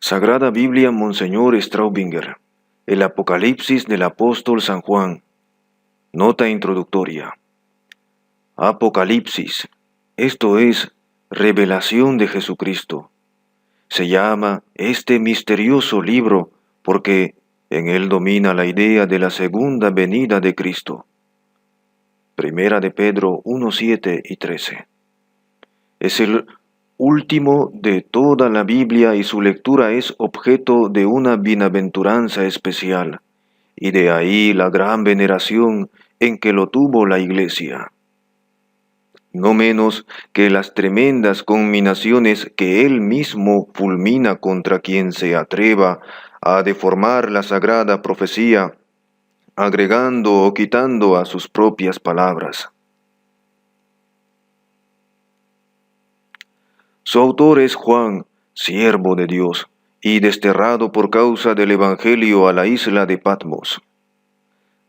Sagrada Biblia Monseñor Straubinger. El Apocalipsis del Apóstol San Juan. Nota introductoria. Apocalipsis. Esto es revelación de Jesucristo. Se llama este misterioso libro porque en él domina la idea de la segunda venida de Cristo. Primera de Pedro 1:7 y 13. Es el último de toda la Biblia y su lectura es objeto de una bienaventuranza especial, y de ahí la gran veneración en que lo tuvo la Iglesia. No menos que las tremendas conminaciones que él mismo fulmina contra quien se atreva a deformar la sagrada profecía, agregando o quitando a sus propias palabras. Su autor es Juan, siervo de Dios, y desterrado por causa del Evangelio a la isla de Patmos.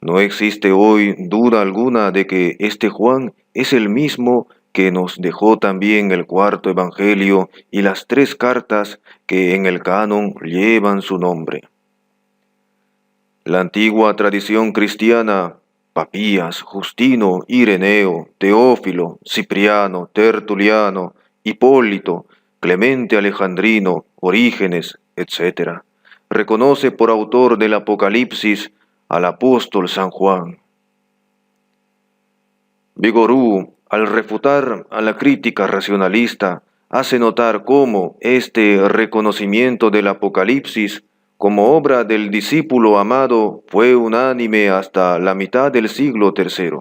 No existe hoy duda alguna de que este Juan es el mismo que nos dejó también el cuarto Evangelio y las 3 cartas que en el canon llevan su nombre. La antigua tradición cristiana, Papías, Justino, Ireneo, Teófilo, Cipriano, Tertuliano, Hipólito, Clemente Alejandrino, Orígenes, etc., reconoce por autor del Apocalipsis al apóstol San Juan. Vigorú, al refutar a la crítica racionalista, hace notar cómo este reconocimiento del Apocalipsis como obra del discípulo amado fue unánime hasta la mitad del siglo III.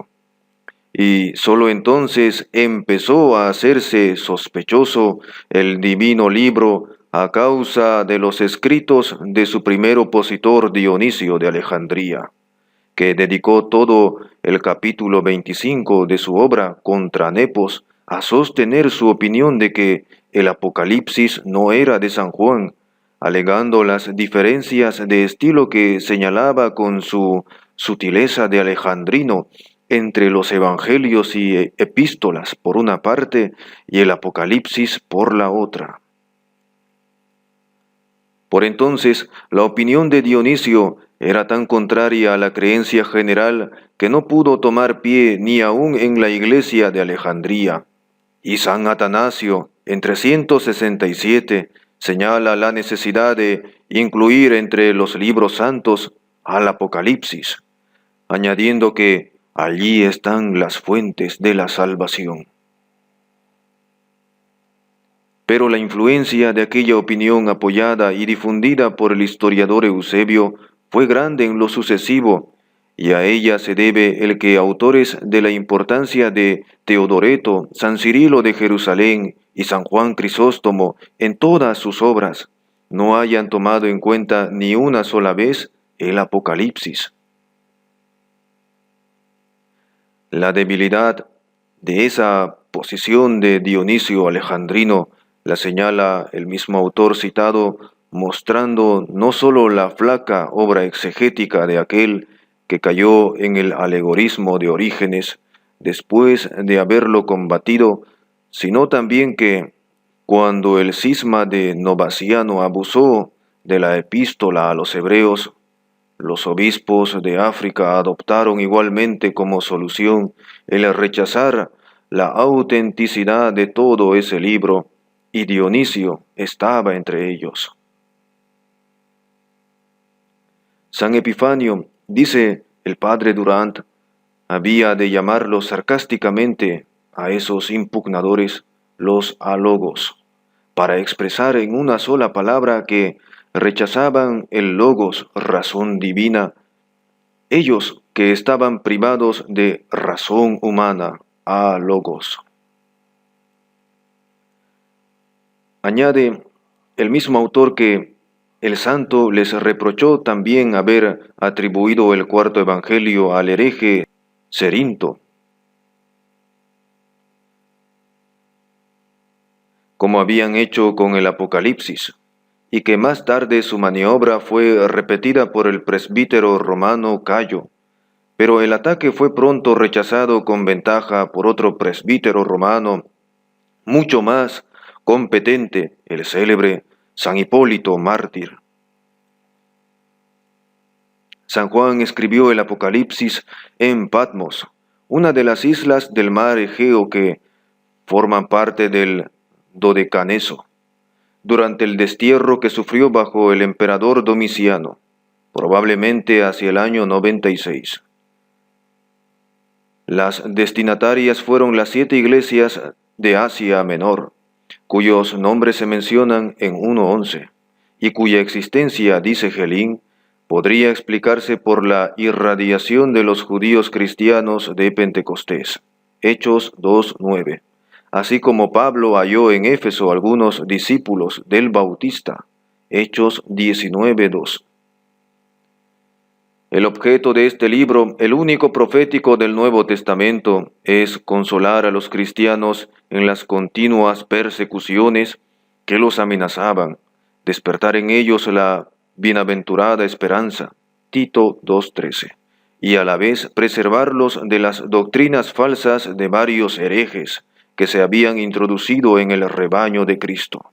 Y sólo entonces empezó a hacerse sospechoso el divino libro a causa de los escritos de su primer opositor Dionisio de Alejandría, que dedicó todo el capítulo 25 de su obra Contra Nepos a sostener su opinión de que el Apocalipsis no era de San Juan, alegando las diferencias de estilo que señalaba con su sutileza de alejandrino entre los evangelios y epístolas por una parte y el Apocalipsis por la otra. Por entonces, la opinión de Dionisio era tan contraria a la creencia general que no pudo tomar pie ni aun en la iglesia de Alejandría. Y San Atanasio, en 367, señala la necesidad de incluir entre los libros santos al Apocalipsis, añadiendo que allí están las fuentes de la salvación. Pero la influencia de aquella opinión apoyada y difundida por el historiador Eusebio fue grande en lo sucesivo, y a ella se debe el que autores de la importancia de Teodoreto, San Cirilo de Jerusalén y San Juan Crisóstomo en todas sus obras no hayan tomado en cuenta ni una sola vez el Apocalipsis. La debilidad de esa posición de Dionisio Alejandrino la señala el mismo autor citado, mostrando no sólo la flaca obra exegética de aquel que cayó en el alegorismo de Orígenes después de haberlo combatido, sino también que, cuando el cisma de Novaciano abusó de la epístola a los hebreos, los obispos de África adoptaron igualmente como solución el rechazar la autenticidad de todo ese libro, y Dionisio estaba entre ellos. San Epifanio, dice el padre Durant, había de llamarlos sarcásticamente a esos impugnadores los alogos, para expresar en una sola palabra que rechazaban el logos, razón divina, ellos que estaban privados de razón humana, a logos. Añade el mismo autor que el santo les reprochó también haber atribuido el cuarto evangelio al hereje Cerinto, como habían hecho con el Apocalipsis, y que más tarde su maniobra fue repetida por el presbítero romano Cayo, pero el ataque fue pronto rechazado con ventaja por otro presbítero romano, mucho más competente, el célebre San Hipólito, mártir. San Juan escribió el Apocalipsis en Patmos, una de las islas del mar Egeo que forman parte del Dodecaneso, durante el destierro que sufrió bajo el emperador Domiciano, probablemente hacia el año 96. Las destinatarias fueron las 7 iglesias de Asia Menor, cuyos nombres se mencionan en 1:11, y cuya existencia, dice Gelín, podría explicarse por la irradiación de los judíos cristianos de Pentecostés, Hechos 2:9, así como Pablo halló en Éfeso algunos discípulos del Bautista, Hechos 19:2. El objeto de este libro, el único profético del Nuevo Testamento, es consolar a los cristianos en las continuas persecuciones que los amenazaban, despertar en ellos la bienaventurada esperanza, Tito 2:13, y a la vez preservarlos de las doctrinas falsas de varios herejes que se habían introducido en el rebaño de Cristo.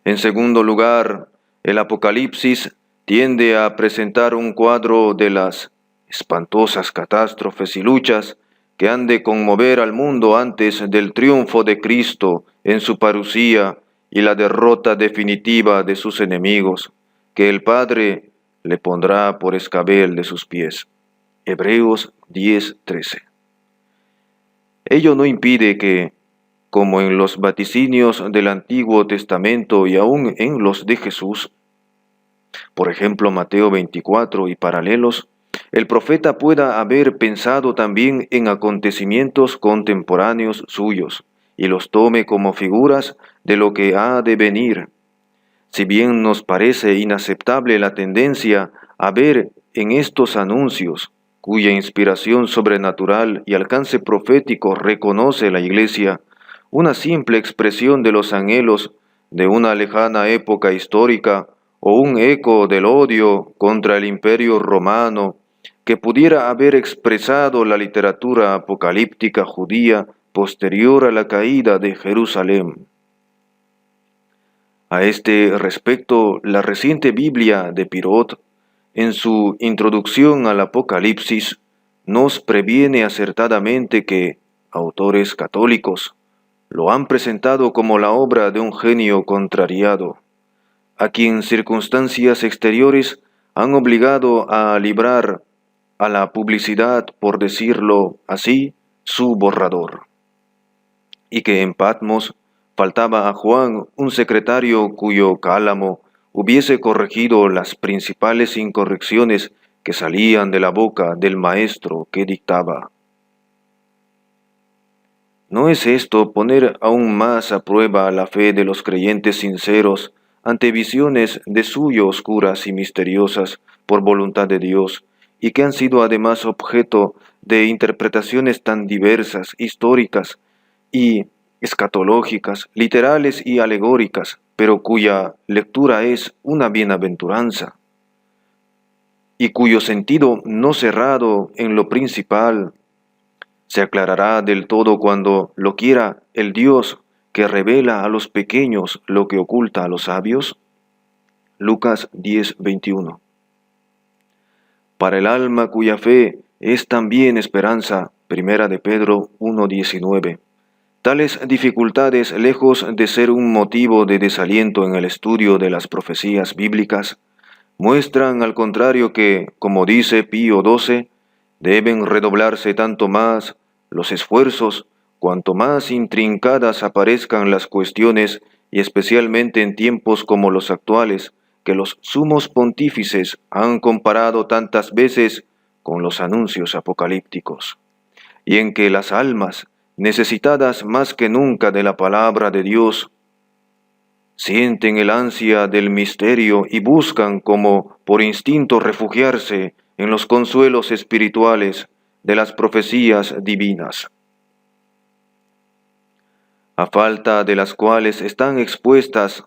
En segundo lugar, el Apocalipsis tiende a presentar un cuadro de las espantosas catástrofes y luchas que han de conmover al mundo antes del triunfo de Cristo en su parucía y la derrota definitiva de sus enemigos, que el Padre le pondrá por escabel de sus pies. Hebreos 10:13. Ello no impide que, como en los vaticinios del Antiguo Testamento y aún en los de Jesús, por ejemplo Mateo 24 y paralelos, el profeta pueda haber pensado también en acontecimientos contemporáneos suyos y los tome como figuras de lo que ha de venir. Si bien nos parece inaceptable la tendencia a ver en estos anuncios, cuya inspiración sobrenatural y alcance profético reconoce la Iglesia, una simple expresión de los anhelos de una lejana época histórica o un eco del odio contra el Imperio Romano que pudiera haber expresado la literatura apocalíptica judía posterior a la caída de Jerusalén. A este respecto, la reciente Biblia de Pirot, en su introducción al Apocalipsis, nos previene acertadamente que autores católicos lo han presentado como la obra de un genio contrariado, a quien circunstancias exteriores han obligado a librar a la publicidad, por decirlo así, su borrador, y que en Patmos faltaba a Juan un secretario cuyo cálamo hubiese corregido las principales incorrecciones que salían de la boca del maestro que dictaba. ¿No es esto poner aún más a prueba la fe de los creyentes sinceros ante visiones de suyo oscuras y misteriosas por voluntad de Dios, y que han sido además objeto de interpretaciones tan diversas, históricas y escatológicas, literales y alegóricas, pero cuya lectura es una bienaventuranza, y cuyo sentido no cerrado en lo principal se aclarará del todo cuando lo quiera el Dios que revela a los pequeños lo que oculta a los sabios? Lucas 10:21. Para el alma cuya fe es también esperanza, Primera de Pedro 1:19. Tales dificultades, lejos de ser un motivo de desaliento en el estudio de las profecías bíblicas, muestran al contrario que, como dice Pío XII, deben redoblarse tanto más los esfuerzos, cuanto más intrincadas aparezcan las cuestiones, y especialmente en tiempos como los actuales, que los sumos pontífices han comparado tantas veces con los anuncios apocalípticos, y en que las almas, necesitadas más que nunca de la palabra de Dios, sienten el ansia del misterio y buscan como por instinto refugiarse en los consuelos espirituales de las profecías divinas, a falta de las cuales están expuestas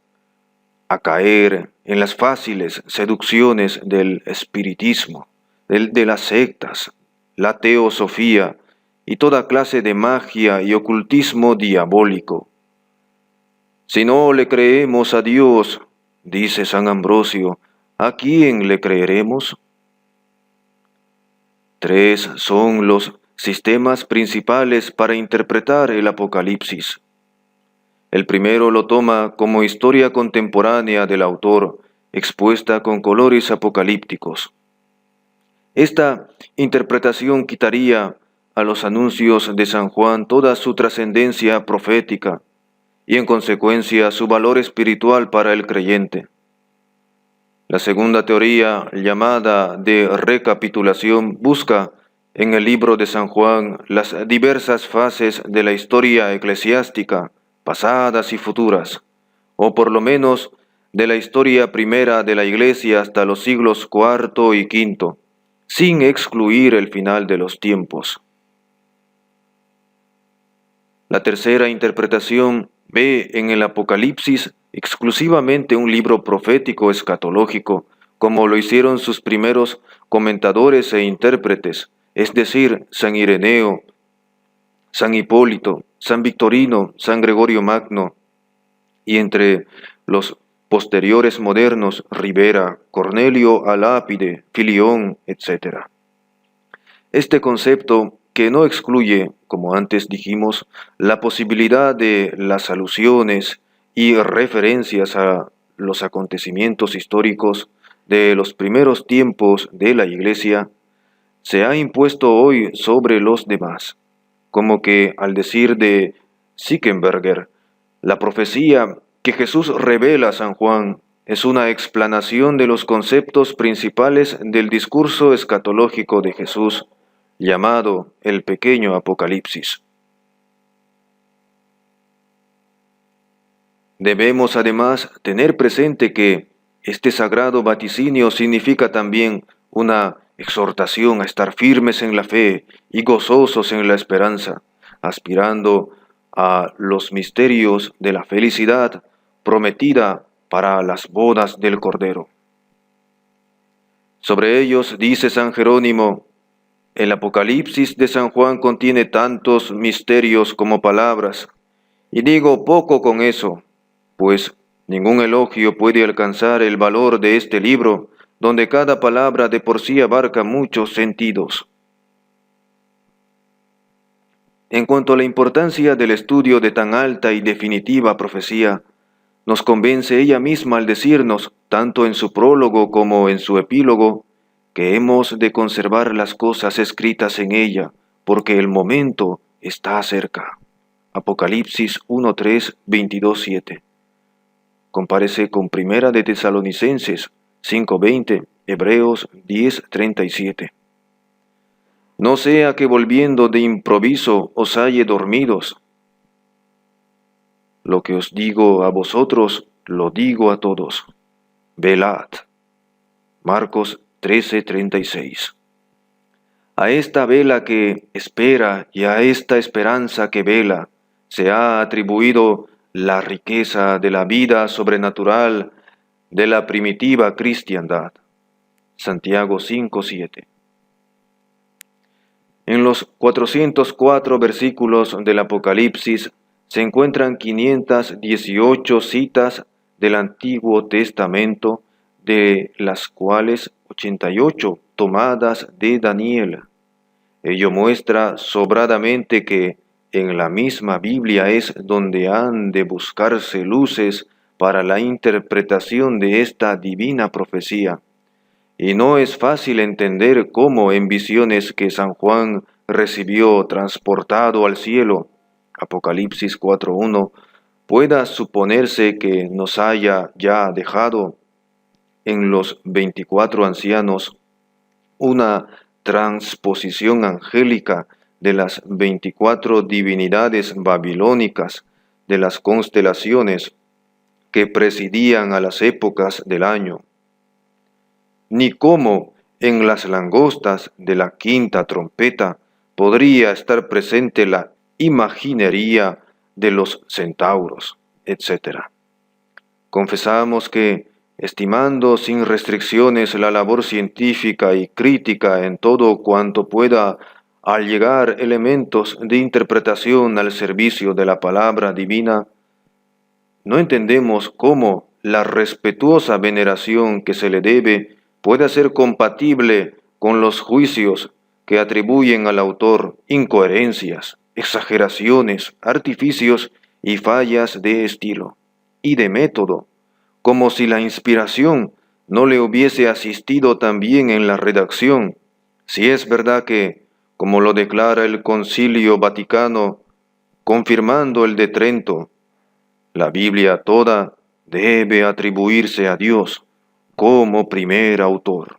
a caer en las fáciles seducciones del espiritismo, de las sectas, la teosofía y toda clase de magia y ocultismo diabólico. Si no le creemos a Dios, dice San Ambrosio, ¿a quién le creeremos? Tres son los sistemas principales para interpretar el Apocalipsis. El primero lo toma como historia contemporánea del autor, expuesta con colores apocalípticos. Esta interpretación quitaría a los anuncios de San Juan toda su trascendencia profética y en consecuencia su valor espiritual para el creyente. La segunda teoría, llamada de recapitulación, busca en el libro de San Juan las diversas fases de la historia eclesiástica, pasadas y futuras, o por lo menos de la historia primera de la Iglesia hasta los siglos IV y V, sin excluir el final de los tiempos. La tercera interpretación ve en el Apocalipsis exclusivamente un libro profético escatológico, como lo hicieron sus primeros comentadores e intérpretes, es decir, San Ireneo, San Hipólito, San Victorino, San Gregorio Magno, y entre los posteriores modernos, Rivera, Cornelio Alápide, Filión, etc. Este concepto, que no excluye, como antes dijimos, la posibilidad de las alusiones y referencias a los acontecimientos históricos de los primeros tiempos de la Iglesia, se ha impuesto hoy sobre los demás, como que al decir de Sickenberger, la profecía que Jesús revela a San Juan es una explanación de los conceptos principales del discurso escatológico de Jesús, llamado el pequeño Apocalipsis. Debemos además tener presente que este sagrado vaticinio significa también una exhortación a estar firmes en la fe y gozosos en la esperanza, aspirando a los misterios de la felicidad prometida para las bodas del Cordero. Sobre ellos dice San Jerónimo: el Apocalipsis de San Juan contiene tantos misterios como palabras, y digo poco con eso, pues ningún elogio puede alcanzar el valor de este libro, donde cada palabra de por sí abarca muchos sentidos. En cuanto a la importancia del estudio de tan alta y definitiva profecía, nos convence ella misma al decirnos, tanto en su prólogo como en su epílogo, que hemos de conservar las cosas escritas en ella, porque el momento está cerca. Apocalipsis 1:3, 22:7. Compárese con Primera de Tesalonicenses 5:20, Hebreos 10:37. No sea que volviendo de improviso os halle dormidos. Lo que os digo a vosotros, lo digo a todos. Velad. Marcos 13:36. A esta vela que espera y a esta esperanza que vela se ha atribuido la riqueza de la vida sobrenatural de la primitiva cristiandad. Santiago 5:7. En los 404 versículos del Apocalipsis se encuentran 518 citas del Antiguo Testamento, de las cuales 88 tomadas de Daniel. Ello muestra sobradamente que en la misma Biblia es donde han de buscarse luces para la interpretación de esta divina profecía. Y no es fácil entender cómo en visiones que San Juan recibió transportado al cielo, Apocalipsis 4:1, pueda suponerse que nos haya ya dejado en los 24 ancianos una transposición angélica de las 24 divinidades babilónicas de las constelaciones que presidían a las épocas del año, ni cómo en las langostas de la quinta trompeta podría estar presente la imaginería de los centauros, etc. Confesamos que, estimando sin restricciones la labor científica y crítica en todo cuanto pueda allegar elementos de interpretación al servicio de la palabra divina, no entendemos cómo la respetuosa veneración que se le debe puede ser compatible con los juicios que atribuyen al autor incoherencias, exageraciones, artificios y fallas de estilo y de método, como si la inspiración no le hubiese asistido también en la redacción, si es verdad que, como lo declara el Concilio Vaticano, confirmando el de Trento, la Biblia toda debe atribuirse a Dios como primer autor.